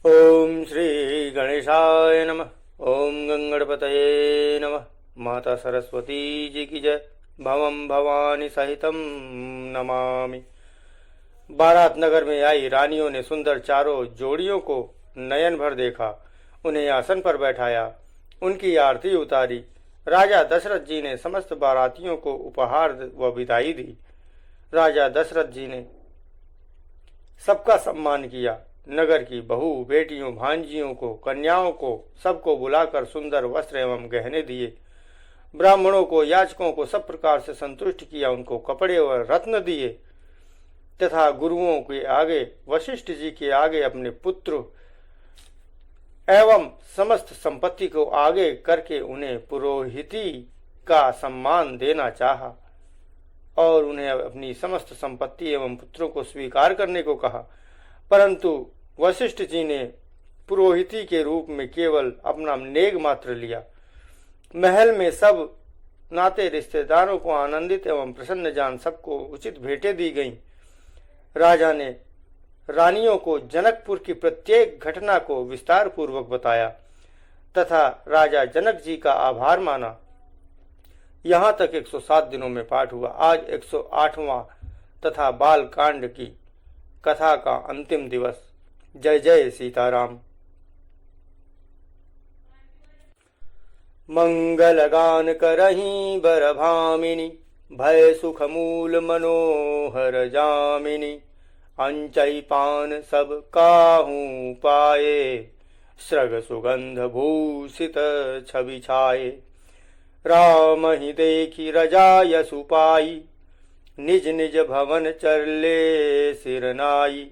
ओम श्री गणेशाय नमः। ओम गंगणपतये नमः। माता सरस्वती जी की जय। भवम भवानी सहितम नमामि। बारात नगर में आई रानियों ने सुंदर चारों जोड़ियों को नयन भर देखा, उन्हें आसन पर बैठाया, उनकी आरती उतारी। राजा दशरथ जी ने समस्त बारातियों को उपहार व विदाई दी। राजा दशरथ जी ने सबका सम्मान किया। नगर की बहू बेटियों भांजियों को कन्याओं को सबको बुलाकर सुंदर वस्त्र एवं गहने दिए। ब्राह्मणों को याचकों को सब प्रकार से संतुष्ट किया, उनको कपड़े और रत्न दिए तथा गुरुओं के आगे वशिष्ठ जी के आगे अपने पुत्र एवं समस्त संपत्ति को आगे करके उन्हें पुरोहिती का सम्मान देना चाहा और उन्हें अपनी समस्त संपत्ति एवं पुत्रों को स्वीकार करने को कहा। परंतु वशिष्ठ जी ने पुरोहिती के रूप में केवल अपना नेग मात्र लिया। महल में सब नाते रिश्तेदारों को आनंदित एवं प्रसन्न जान सबको उचित भेंटें दी गईं। राजा ने रानियों को जनकपुर की प्रत्येक घटना को विस्तार पूर्वक बताया तथा राजा जनक जी का आभार माना। यहाँ तक 107 दिनों में पाठ हुआ। आज 108वां तथा बाल कांड की कथा का अंतिम दिवस। जय जय सीताराम। मंगल गान करहीं बर भामिनी, भय सुख मूल मनोहर जामिनी। अंचई पान सब काहू पाए, सृग सुगंध भूषित छवि छाए। राम ही देखी रजा सुपाई, निज निज भवन चरले सिरनाई।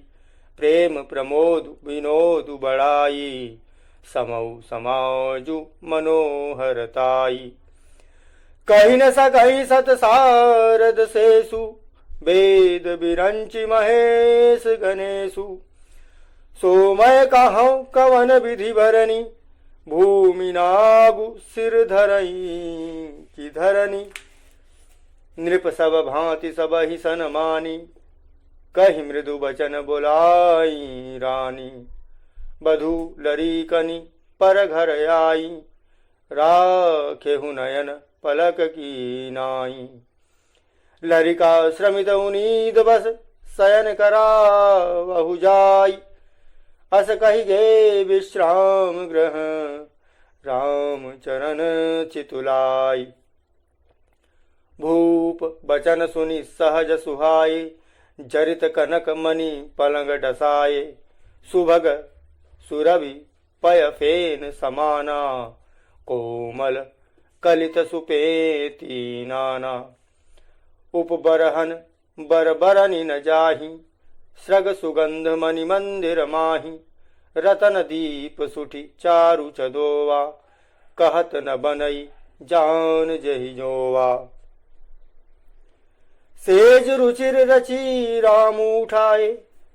प्रेम प्रमोद विनोद बड़ाई, समौ समाजु मनोहरताई। कही न सकही सत सारद सेसु, वेद बिरंचि महेश गणेशु। सोमय कहूँ कवन विधि भरनी, भूमि नागु सिर धरई की धरनी। नृप सब भांति सब ही सनमानी, कही मृदु बचन बोलाई रानी। बधु लरीकनी पर घर आई, राखेहु नयन पलक की नाई। लरिका श्रमित उनीद बस, शयन करा बहु जाई। अस कही गे विश्राम ग्रह, राम चरण चितुलाई। भूप बचन सुनि सहज सुहाए, जरित कनक मणि पलंग डसाए। सुभग सुरभि पय फेन समाना, कोमल कलित सुपेती नाना। उपबरहन बरबरनि न जाहि, सृग सुगंध मणि मंदिर माहि। रतन दीप सुठी चारु चदोवा, कहत न बनई जान जहि जोवा। सेज रुचिर रची राम उठाए,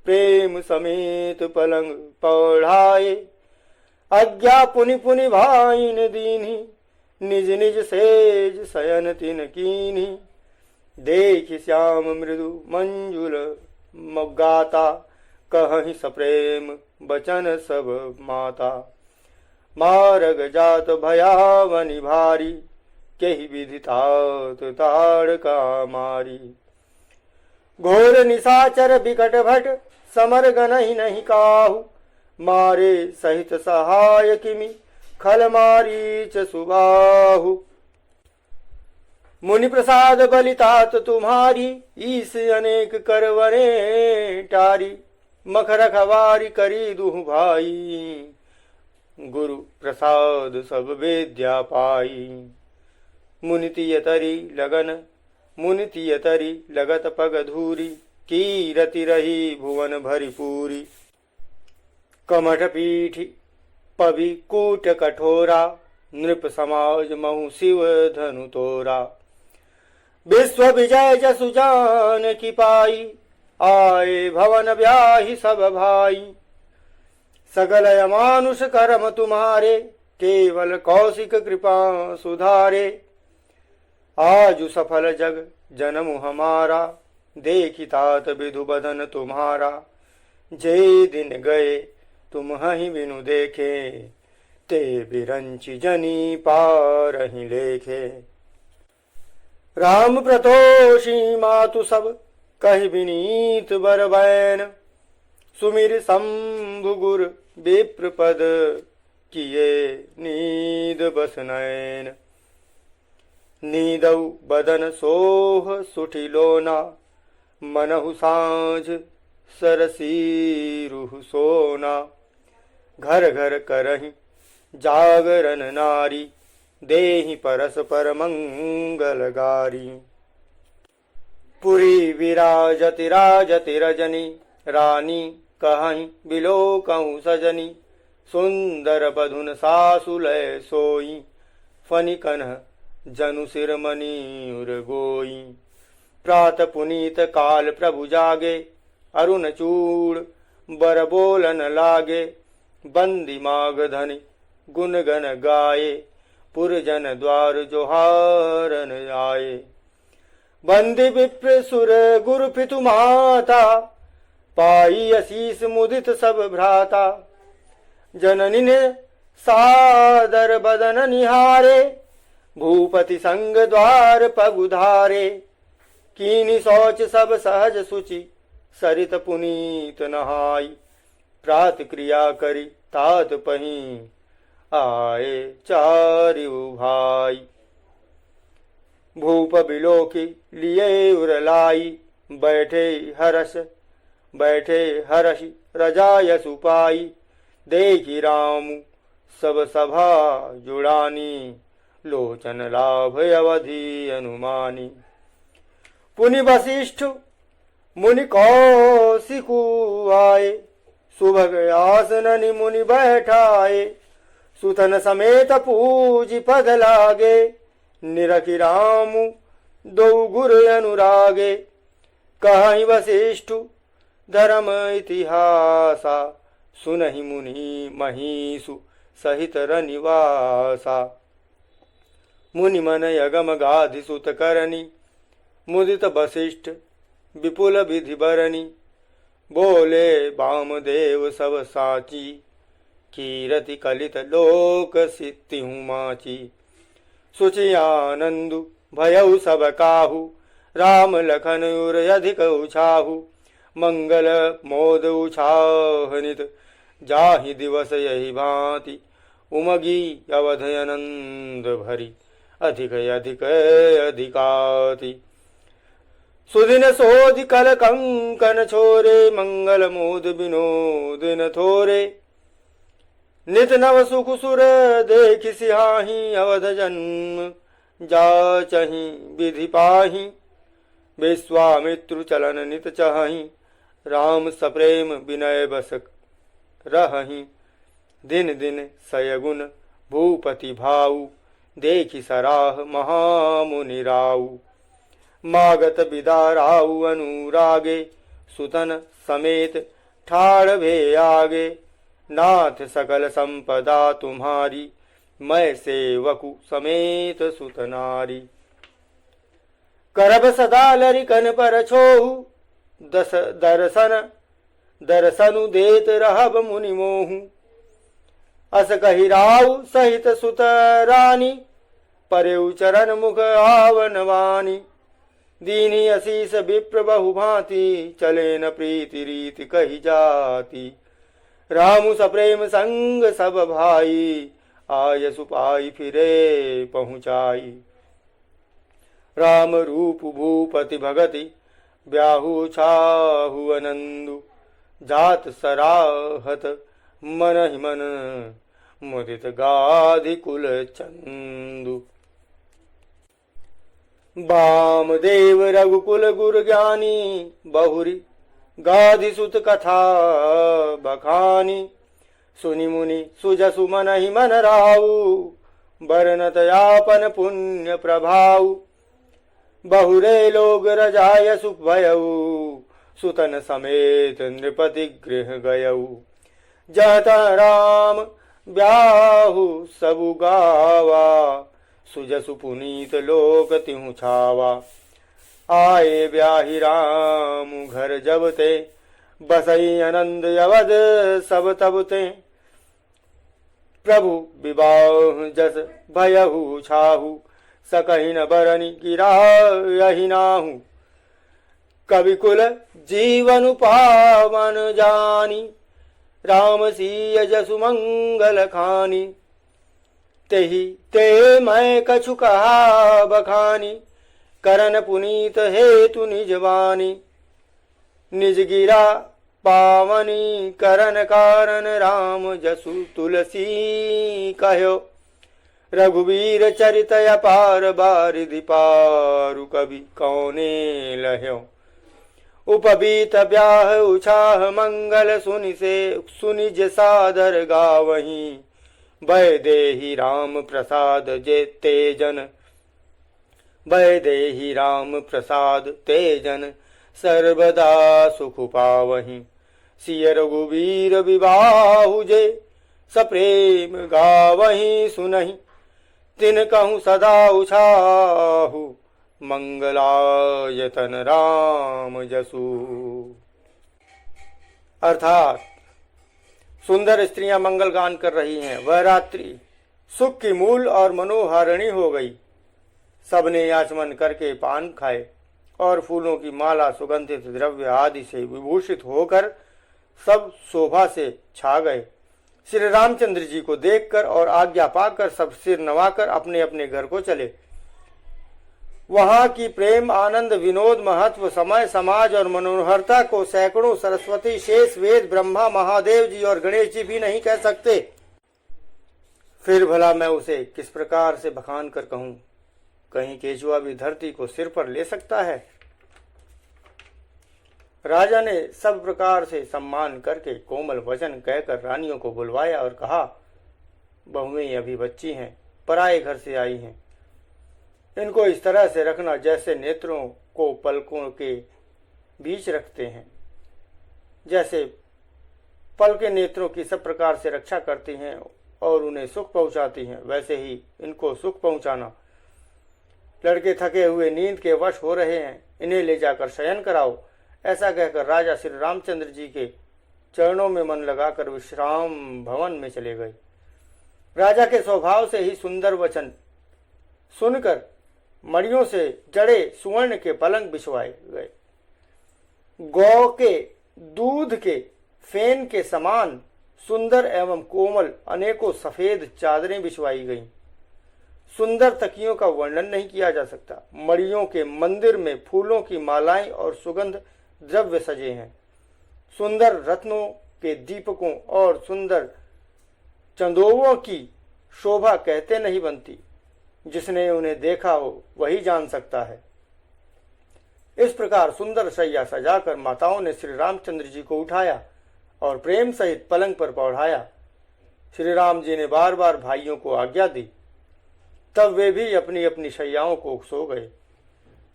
प्रेम समेत पलंग पढ़ाए। आज्ञा पुनि पुनि भाइन दीन्ही, निज निज सेज शयन तिन कीन्ही। देखि श्याम मृदु मंजुल गाता, कहहि सप्रेम बचन सब माता। मार्ग जात भयावनि भारी, केहि विधितात ताड़का मारी। घोर निशाचर बिकट भट, समर गनहि नहीं काहू। मारे सहित सहाय किमि, खल मारीच सुबाहु। मुनि प्रसाद बलितात तुम्हारी, ईस अनेक करवरे टारी। मख रखवारी करी दुहु भाई, गुरु प्रसाद सब वेद्या पाई। मुनितियतरी लगन मुनितियतरी लगत पग धूरी। कीरति रही भुवन भरी पूरी। कमठ पीठी पवि कूट कठोरा, नृप समाज महु शिव धनु तोरा। विश्व विजय जसु जान की पाई, आए भवन ब्याहि सब भाई। सगल अमानुष कर्म तुम्हारे, केवल कौशिक कृपा सुधारे। आजु सफल जग जन्म हमारा, देखी तात विधु बदन तुम्हारा। जे दिन गए तुम हहीं बिनु देखे, ते बिरंचि जनी पारहि लेखे। राम प्रतोषी मातु सब कहि विनीत बर बैन, सुमिर शंभु गुर विप्र पद किए नीद बस नैन। नीदौ बदन सोह सुठि लोना, मनहु साँझ सरसीरुह सोना। घर घर करहि जागरण नारी, देहि परस्पर मंगल गारी। पुरी विराजति राजति रजनी, रानी कहीं बिलोकहु सजनी। सुंदर बधुन सासु लय सोई, फनि कन्ह जनु सिर मणि उर गोई। प्रात पुनीत काल प्रभु जागे, अरुण चूड़ बर बोलन लागे। बंदी माग धनि गुन गन गाये, पुरजन द्वार जोहारन आए। बंदी विप्र सुर गुरु पितु माता, पाई असीस मुदित सब भ्राता। जननी ने सादर बदन निहारे, भूपति संग द्वार पगुधारे। कीनी शौच सब सहज सुचि, सरित पुनीत नहाई। प्रात क्रिया करी तात पहीं, आए चारिउ भाई। भूप बिलोकी लिए उरलाई, बैठे हरष रजाय सुपाई। देखी रामु सब सभा जुड़ानी, लोचन लाभ अवधि अनुमानी। पुनि वसिष्ठ मुनि कौशिकु आए, सुभग आसननि मुनि बैठाए। सुतन समेत पूजी पद लागे, निरखि रामु दो गुर अनुरागे। कहि वसिष्ठ धर्म इतिहासा, सुनहि मुनि महीसु सहित रनिवासा। मुनि मन अगम गाधि सुत करनी, मुदित वसिष्ठ विपुल विधि बरनी। बोले वामदेव सब साची, कीरति कलित लोक सिद्धि माची। सुचि आनंदु भयउ सब काहू, राम लखन उर अधिक उछाहू। मंगल मोद उछाहनित, जाहि दिवस यही भांति। उमगी अवध आनंद भरी, अधिक अधिक अधिकाति। सुदिन सोधि कल कंकन छोरे, मंगल मोद विनोद न थोरे। नित नव सुख सुर देखि सिहाहि, अवध जन्म जाचहि विधि पाहि। विश्वामित्रु चलन नित चहहि, राम सप्रेम विनय बस रहहि। दिन दिन सयगुन भूपति भाऊ, देखि सराह महामुनि राऊ। मागत बिदा राऊ अनुरागे, सुतन समेत ठाड़ भे आगे। नाथ सकल संपदा तुम्हारी, मैं सेवकु समेत सुतनारी। करब सदा लरिकन पर छोहु, दर्शनु देत रहब मुनि मोहु। अस कहि राऊ सहित सुत रानी, परेउ चरण मुख आवन वानी। दीनी असीस विप्र बहु भांति, चले न प्रीति रीति कही जाति। रामु सप्रेम संग सब भाई, आय सुपाई फिरे पहुँचाई। राम रूप भूपति भगति, ब्याहु छाहु अनंदु। जात सराहत मन ही मन, मुदित गाधि कुल चंदु। वामदेव रघुकुल गुर ज्ञानी, बहुरी गाधि सुत कथा बखानी। सुनि मुनि सुजसु मन ही मन राऊ, बरनत यापन पुण्य प्रभाऊ। बहुरे लोग रजाय सुख भयऊ, सुतन समेत नृपति गृह गयऊ। जहता राम ब्याहु सबु गावा, सुजसु पुनीत लोक तिहु छावा। आए ब्याहि राम घर जब ते, बसई आनंद अवध सब तब ते, प्रभु विवाह जस भयहु छाहु, सकहि न बरनि गिरा यहि नाहु। कवि कुल जीवन पावन जानी, राम सिय जसु मंगल खानी। तेहि ते मैं कछु कहा बखानी, करन पुनीत हेतु निज वानी। निज गिरा पावनी करन कारण, राम जसु तुलसी कह्यो। रघुवीर चरित अपार बारिधि पारु, कवि कौने लह्यो। उपबीत ब्याह उछाह मंगल, सुनिज सादर गावहीं। भय देहि राम प्रसाद जे तेजन, भय देहि राम प्रसाद तेजन, सर्वदा सुख पावहीं। सिय रघुवीर विबाहु जे, सप्रेम गावहीं सुनहि। तिन कहूँ सदा उछाहु, मंगलायतन राम जसु। अर्थात सुंदर स्त्रियां मंगल गान कर रही हैं। वह रात्रि सुख की मूल और मनोहारिणी हो गई। सबने आचमन करके पान खाए और फूलों की माला सुगंधित द्रव्य आदि से विभूषित होकर सब शोभा से छा गए। श्री रामचंद्र जी को देखकर और आज्ञा पाकर सब सिर नवाकर अपने अपने घर को चले। वहां की प्रेम, आनंद, विनोद, महत्व, समय, समाज और मनोहरता को सैकड़ों सरस्वती, शेष, वेद, ब्रह्मा, महादेव जी और गणेश जी भी नहीं कह सकते। फिर भला मैं उसे किस प्रकार से बखान कर कहूं? कहीं केचुआ भी धरती को सिर पर ले सकता है? राजा ने सब प्रकार से सम्मान करके कोमल वचन कहकर रानियों को बुलवाया और कहा, बहुएं अभी बच्ची हैं, पराए घर से आई हैं। इनको इस तरह से रखना जैसे नेत्रों को पलकों के बीच रखते हैं। जैसे पलकें नेत्रों की सब प्रकार से रक्षा करती हैं और उन्हें सुख पहुंचाती हैं, वैसे ही इनको सुख पहुंचाना। लड़के थके हुए नींद के वश हो रहे हैं, इन्हें ले जाकर शयन कराओ। ऐसा कहकर राजा श्री रामचंद्र जी के चरणों में मन लगाकर विश्राम भवन में चले गए। राजा के स्वभाव से ही सुंदर वचन सुनकर मणियों से जड़े सुवर्ण के पलंग बिछवाए गए। गौ के दूध के फेन के समान सुंदर एवं कोमल अनेकों सफेद चादरें बिछवाई गईं। सुंदर तकियों का वर्णन नहीं किया जा सकता। मणियों के मंदिर में फूलों की मालाएं और सुगंध द्रव्य सजे हैं। सुंदर रत्नों के दीपकों और सुंदर चंदोवों की शोभा कहते नहीं बनती। जिसने उन्हें देखा हो वही जान सकता है। इस प्रकार सुंदर शैया सजाकर माताओं ने श्री रामचंद्र जी को उठाया और प्रेम सहित पलंग पर पौढ़ाया। श्री राम जी ने बार बार भाइयों को आज्ञा दी, तब वे भी अपनी अपनी शैयाओं को सो गए।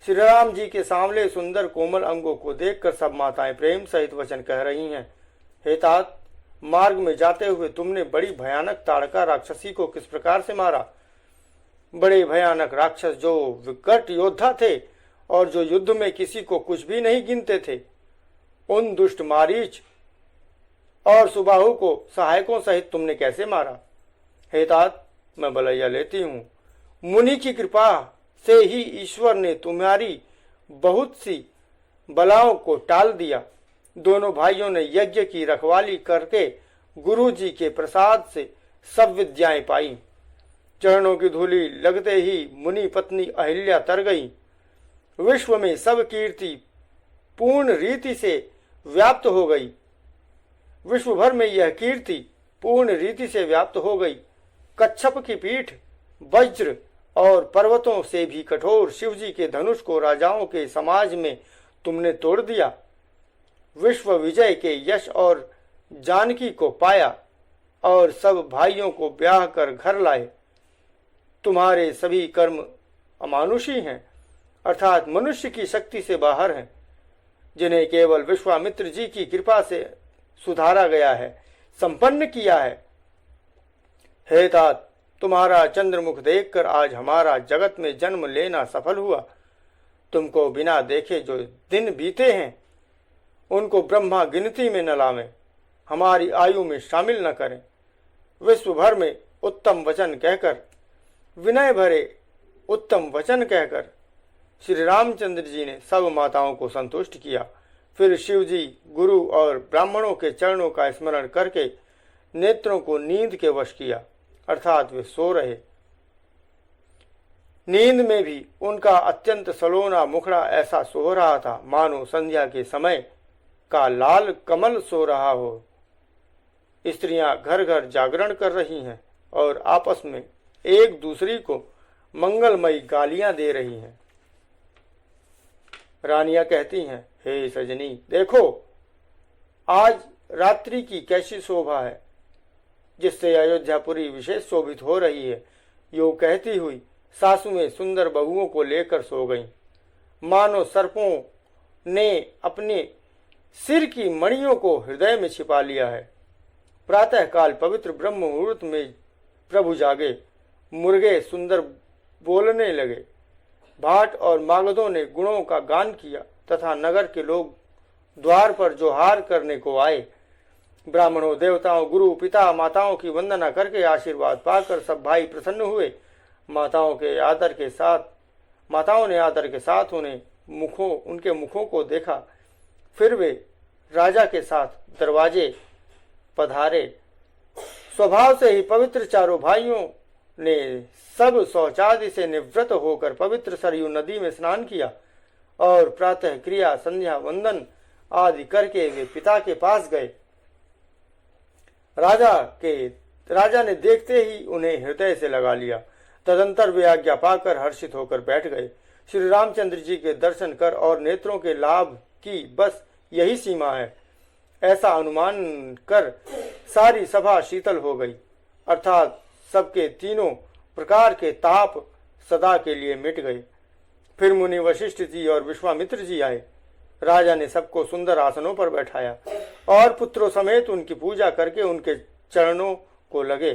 श्री राम जी के सामने सुंदर कोमल अंगों को देखकर सब माताएं प्रेम सहित वचन कह रही हैं। हे तात, मार्ग में जाते हुए तुमने बड़ी भयानक ताड़का राक्षसी को किस प्रकार से मारा? बड़े भयानक राक्षस जो विकट योद्धा थे और जो युद्ध में किसी को कुछ भी नहीं गिनते थे, उन दुष्ट मारीच और सुबाहु को सहायकों सहित तुमने कैसे मारा? हे तात, मैं बलैया लेती हूँ। मुनि की कृपा से ही ईश्वर ने तुम्हारी बहुत सी बलाओं को टाल दिया। दोनों भाइयों ने यज्ञ की रखवाली करके गुरु जी के प्रसाद से सब विद्याएं पाई। चरणों की धूलि लगते ही मुनि पत्नी अहिल्या तर गई। विश्व में सब कीर्ति पूर्ण रीति से व्याप्त हो गई। विश्व भर में यह कीर्ति पूर्ण रीति से व्याप्त हो गई। कच्छप की पीठ, वज्र और पर्वतों से भी कठोर शिवजी के धनुष को राजाओं के समाज में तुमने तोड़ दिया। विश्व विजय के यश और जानकी को पाया और सब भाइयों को ब्याह कर घर लाए। तुम्हारे सभी कर्म अमानुषी हैं, अर्थात मनुष्य की शक्ति से बाहर हैं, जिन्हें केवल विश्वामित्र जी की कृपा से सुधारा गया है, संपन्न किया है। हे तात, तुम्हारा चंद्रमुख देखकर आज हमारा जगत में जन्म लेना सफल हुआ। तुमको बिना देखे जो दिन बीते हैं उनको ब्रह्मा गिनती में न लावें, हमारी आयु में शामिल न करें। विश्व भर में उत्तम वचन कहकर, विनय भरे उत्तम वचन कहकर श्री रामचंद्र जी ने सब माताओं को संतुष्ट किया। फिर शिव जी, गुरु और ब्राह्मणों के चरणों का स्मरण करके नेत्रों को नींद के वश किया, अर्थात वे सो रहे। नींद में भी उनका अत्यंत सलोना मुखड़ा ऐसा सो रहा था मानो संध्या के समय का लाल कमल सो रहा हो। स्त्रियां घर घर जागरण कर रही हैं और आपस में एक दूसरी को मंगलमयी गालियां दे रही हैं। रानियां कहती हैं, हे सजनी, देखो आज रात्रि की कैसी शोभा है, जिससे अयोध्यापुरी विशेष शोभित हो रही है। यो कहती हुई सासुएं सुंदर बहुओं को लेकर सो गईं, मानो सर्पों ने अपने सिर की मणियों को हृदय में छिपा लिया है। प्रातःकाल पवित्र ब्रह्म मुहूर्त में प्रभु जागे, मुर्गे सुंदर बोलने लगे, भाट और मागधों ने गुणों का गान किया तथा नगर के लोग द्वार पर जोहार करने को आए। ब्राह्मणों, देवताओं, गुरु, पिता, माताओं की वंदना करके आशीर्वाद पाकर सब भाई प्रसन्न हुए। माताओं ने आदर के साथ उनके मुखों को देखा। फिर वे राजा के साथ दरवाजे पधारे। स्वभाव से ही पवित्र चारों भाइयों ने सब शौचादि से निवृत्त होकर पवित्र सरयू नदी में स्नान किया और प्रातः क्रिया, संध्या वंदन आदि करके वे पिता के पास गए। राजा ने देखते ही उन्हें हृदय से लगा लिया। तदंतर वे आज्ञा पाकर हर्षित होकर बैठ गए। श्री रामचंद्र जी के दर्शन कर और नेत्रों के लाभ की बस यही सीमा है, ऐसा अनुमान कर सारी सभा शीतल हो गई, अर्थात सबके तीनों प्रकार के ताप सदा के लिए मिट गए। फिर मुनि वशिष्ठ जी और विश्वामित्र जी आए। राजा ने सबको सुंदर आसनों पर बैठाया और पुत्रों समेत उनकी पूजा करके उनके चरणों को लगे।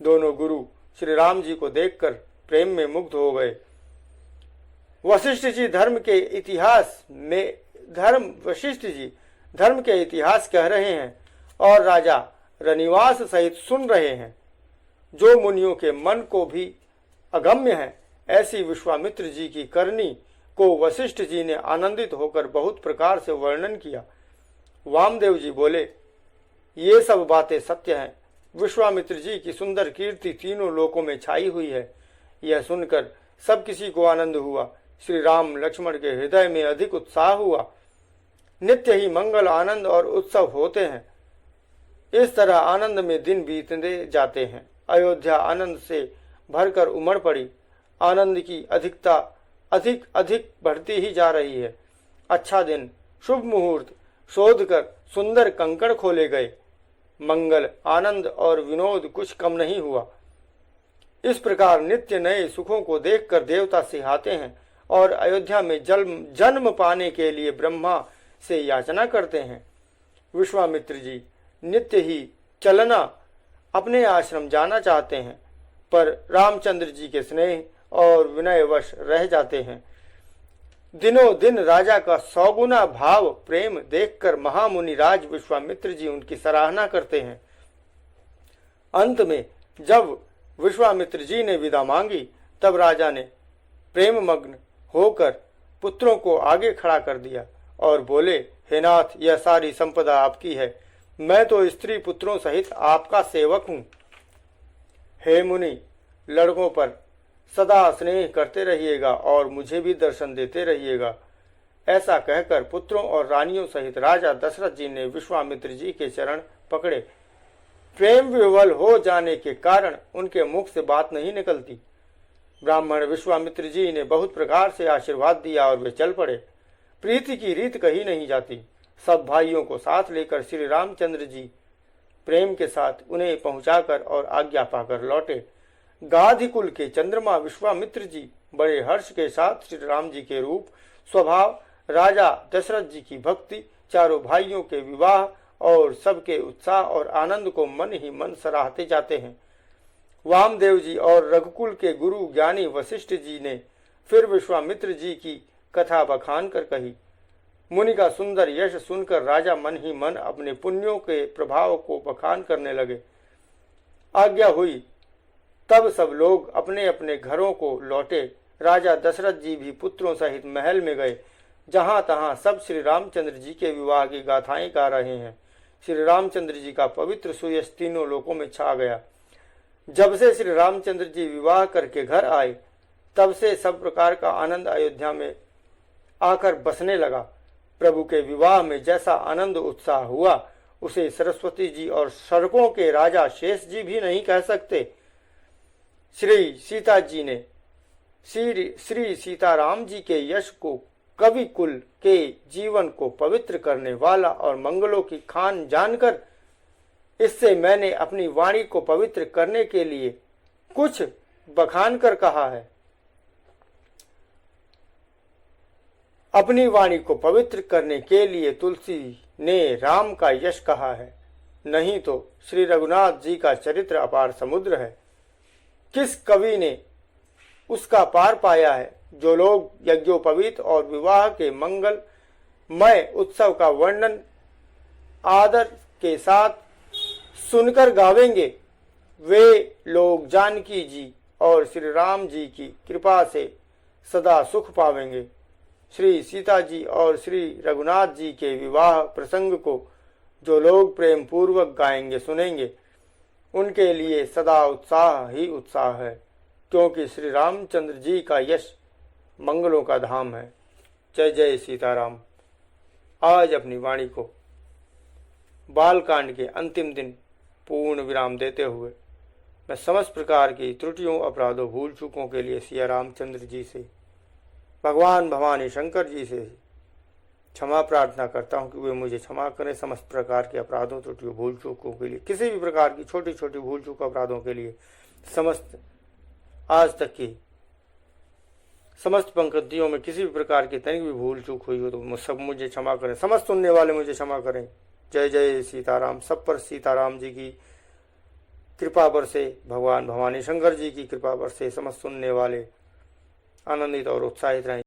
दोनों गुरु श्री राम जी को देखकर प्रेम में मुग्ध हो गए। वशिष्ठ जी धर्म के इतिहास कह रहे हैं और राजा रनिवास सहित सुन रहे हैं, जो मुनियों के मन को भी अगम्य है। ऐसी विश्वामित्र जी की करनी को वशिष्ठ जी ने आनंदित होकर बहुत प्रकार से वर्णन किया। वामदेव जी बोले, ये सब बातें सत्य हैं। विश्वामित्र जी की सुंदर कीर्ति तीनों लोकों में छाई हुई है। यह सुनकर सब किसी को आनंद हुआ। श्री राम लक्ष्मण के हृदय में अधिक उत्साह हुआ। नित्य ही मंगल, आनंद और उत्सव होते हैं। इस तरह आनंद में दिन बीतते जाते हैं। अयोध्या आनंद से भरकर उमड़ पड़ी। आनंद की अधिकता अधिक बढ़ती ही जा रही है। अच्छा दिन, शुभ मुहूर्त शोध कर सुंदर कंकड़ खोले गए। मंगल, आनंद और विनोद कुछ कम नहीं हुआ। इस प्रकार नित्य नए सुखों को देखकर देवता सिहाते हैं और अयोध्या में जन्म पाने के लिए ब्रह्मा से याचना करते हैं। विश्वामित्र जी नित्य ही चलना अपने आश्रम जाना चाहते हैं, पर रामचंद्र जी के स्नेह और विनयवश रह जाते हैं। दिनों दिन राजा का 100 गुना भाव प्रेम देखकर महामुनि राज विश्वामित्र जी उनकी सराहना करते हैं। अंत में जब विश्वामित्र जी ने विदा मांगी, तब राजा ने प्रेम मग्न होकर पुत्रों को आगे खड़ा कर दिया और बोले, हे नाथ, यह सारी संपदा आपकी है। मैं तो स्त्री पुत्रों सहित आपका सेवक हूँ। हे मुनि, लड़कों पर सदा स्नेह करते रहिएगा और मुझे भी दर्शन देते रहिएगा। ऐसा कहकर पुत्रों और रानियों सहित राजा दशरथ जी ने विश्वामित्र जी के चरण पकड़े। प्रेम विह्वल हो जाने के कारण उनके मुख से बात नहीं निकलती। ब्राह्मण विश्वामित्र जी ने बहुत प्रकार से आशीर्वाद दिया और वे चल पड़े। प्रीति की रीत कही नहीं जाती। सब भाइयों को साथ लेकर श्री रामचंद्र जी प्रेम के साथ उन्हें पहुंचाकर और आज्ञा पाकर लौटे। गाधी कुल के चंद्रमा विश्वामित्र जी बड़े हर्ष के साथ श्री राम जी के रूप, स्वभाव, राजा दशरथ जी की भक्ति, चारों भाइयों के विवाह और सबके उत्साह और आनंद को मन ही मन सराहते जाते हैं। वामदेव जी और रघुकुल के गुरु ज्ञानी वशिष्ठ जी ने फिर विश्वामित्र जी की कथा बखान कर कही। मुनि का सुंदर यश सुनकर राजा मन ही मन अपने पुण्यों के प्रभाव को बखान करने लगे। आज्ञा हुई तब सब लोग अपने अपने घरों को लौटे। राजा दशरथ जी भी पुत्रों सहित महल में गए। जहां तहां सब श्री रामचंद्र जी के विवाह की गाथाएं गा रहे हैं। श्री रामचंद्र जी का पवित्र सुयश तीनों लोकों में छा गया। जब से श्री रामचंद्र जी विवाह करके घर आए तब से सब प्रकार का आनंद अयोध्या में आकर बसने लगा। प्रभु के विवाह में जैसा आनंद उत्साह हुआ उसे सरस्वती जी और सड़कों के राजा शेष जी भी नहीं कह सकते। श्री सीता जी ने श्री सीताराम जी के यश को, कवि कुल के जीवन को पवित्र करने वाला और मंगलों की खान जानकर इससे मैंने अपनी वाणी को पवित्र करने के लिए कुछ बखान कर कहा है। अपनी वाणी को पवित्र करने के लिए तुलसी ने राम का यश कहा है, नहीं तो श्री रघुनाथ जी का चरित्र अपार समुद्र है। किस कवि ने उसका पार पाया है। जो लोग यज्ञोपवीत और विवाह के मंगलमय उत्सव का वर्णन आदर के साथ सुनकर गावेंगे, वे लोग जानकी जी और श्री राम जी की कृपा से सदा सुख पावेंगे। श्री सीता जी और श्री रघुनाथ जी के विवाह प्रसंग को जो लोग प्रेम पूर्वक गाएंगे सुनेंगे, उनके लिए सदा उत्साह ही उत्साह है, क्योंकि श्री रामचंद्र जी का यश मंगलों का धाम है। जय जय सीताराम। आज अपनी वाणी को बालकांड के अंतिम दिन पूर्ण विराम देते हुए मैं समस्त प्रकार की त्रुटियों, अपराधों, भूल चूकों के लिए सिया रामचंद्र जी से, भगवान भवानी शंकर जी से क्षमा प्रार्थना करता हूँ कि वे मुझे क्षमा करें समस्त प्रकार के अपराधों, त्रुटियों, भूल चूकों के लिए। किसी भी प्रकार की छोटी छोटी भूल चूक, अपराधों के लिए समस्त आज तक की समस्त पंक्तियों में किसी भी प्रकार की तनिक भी भूल चूक हुई हो तो सब मुझे क्षमा करें। समस्त सुनने वाले मुझे क्षमा करें। जय जय सीताराम। सब पर सीताराम जी की कृपा बरसे, भगवान भवानी शंकर जी की कृपा बरसे। समस्त सुनने वाले आनंदित और उत्साहित रहें।